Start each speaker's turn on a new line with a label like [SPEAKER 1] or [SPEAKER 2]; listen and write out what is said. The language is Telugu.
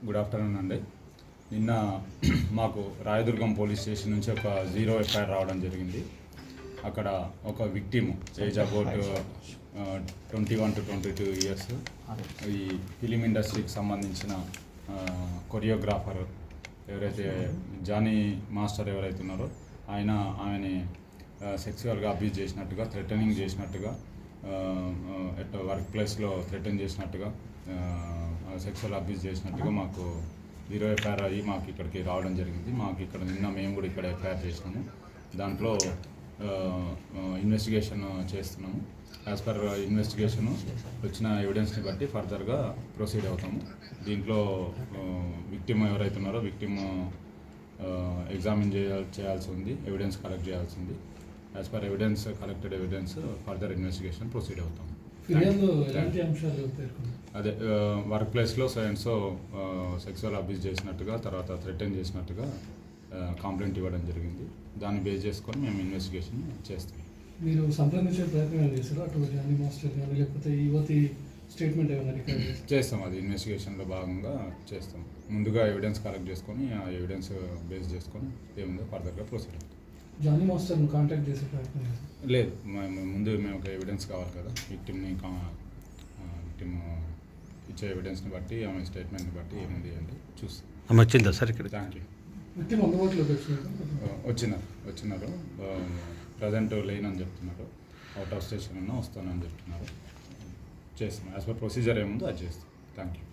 [SPEAKER 1] గుడ్ ఆఫ్టర్నూన్ అండి. నిన్న మాకు రాయదుర్గం పోలీస్ స్టేషన్ నుంచి ఒక 0 ఎఫ్ఐఆర్ రావడం జరిగింది. అక్కడ ఒక victim age about 21 to 22 years, ఈ ఫిలిం ఇండస్ట్రీకి సంబంధించిన కొరియోగ్రాఫర్ ఎవరైతే జానీ మాస్టర్ ఎవరైతే ఉన్నారో ఆమెని సెక్సువల్గా అబ్యూజ్ చేసినట్టుగా, థ్రెటనింగ్ చేసినట్టుగా, వర్క్ ప్లేస్లో థ్రెటన్ చేసినట్టుగా, సెక్సువల్ అబ్యూజ్ చేసినట్టుగా మాకు 0 ఎఫ్ఐఆర్ అయ్యి మాకు ఇక్కడికి రావడం జరిగింది. మాకు ఇక్కడ నిన్న మేము కూడా ఇక్కడ ఎఫ్ఐఆర్ చేసినాము. దాంట్లో ఇన్వెస్టిగేషన్ చేస్తున్నాము. యాజ్ పర్ ఇన్వెస్టిగేషన్ వచ్చిన ఎవిడెన్స్ని బట్టి ఫర్దర్గా ప్రొసీడ్ అవుతాము. దీంట్లో విక్టిమ్ ఎవరైతే ఉన్నారో విక్టిమ్ ఎగ్జామిన్ చేయాల్సి ఉంది, ఎవిడెన్స్ కలెక్ట్ చేయాల్సి ఉంది. As per evidence collected evidence further investigation proceed అవుతాము. అదే వర్క్ ప్లేస్లో సో సెక్సువల్ అబ్యూజ్ చేసినట్టుగా, తర్వాత థ్రెటన్ చేసినట్టుగా కంప్లైంట్ ఇవ్వడం జరిగింది. దాన్ని బేస్ చేసుకొని మేము ఇన్వెస్టిగేషన్ చేస్తాం.
[SPEAKER 2] మీరు సంప్రదించే ప్రయత్నం చేస్తారా అటు జానీ మాస్టర్ కానీ, లేకపోతే యువతి స్టేట్మెంట్ ఏమైనా రికార్డ్
[SPEAKER 1] చేస్తాం? అది ఇన్వెస్టిగేషన్లో భాగంగా చేస్తాం. ముందుగా ఎవిడెన్స్ కలెక్ట్ చేసుకొని ఆ ఎవిడెన్స్ బేస్ చేసుకొని ఏముందో ఫర్దర్గా ప్రొసీడ్ అవుతాం.
[SPEAKER 2] జానీ మాస్టర్ను కాంటాక్ట్ చేసే ప్రయత్నం
[SPEAKER 1] లేదు. ముందు మేము ఒక ఎవిడెన్స్ కావాలి కదా, విక్టిమ్ ఇచ్చే ఎవిడెన్స్ని బట్టి, ఆమె స్టేట్మెంట్ని బట్టి ఏముంది అంటే చూస్తాం.
[SPEAKER 3] ఆమె వచ్చిందా సార్ ఇక్కడ?
[SPEAKER 1] Thank you.
[SPEAKER 2] విక్టిమ్ అందుబాటులోకి
[SPEAKER 1] వచ్చినారు. ప్రజెంట్ లేనని చెప్తున్నారు. అవుట్ ఆఫ్ స్టేషన్ వస్తానని చెప్తున్నారు. చేస్తున్నాం. యాజ్ పర్ ప్రొసీజర్ ఏముందో అది చేస్తాం. Thank you.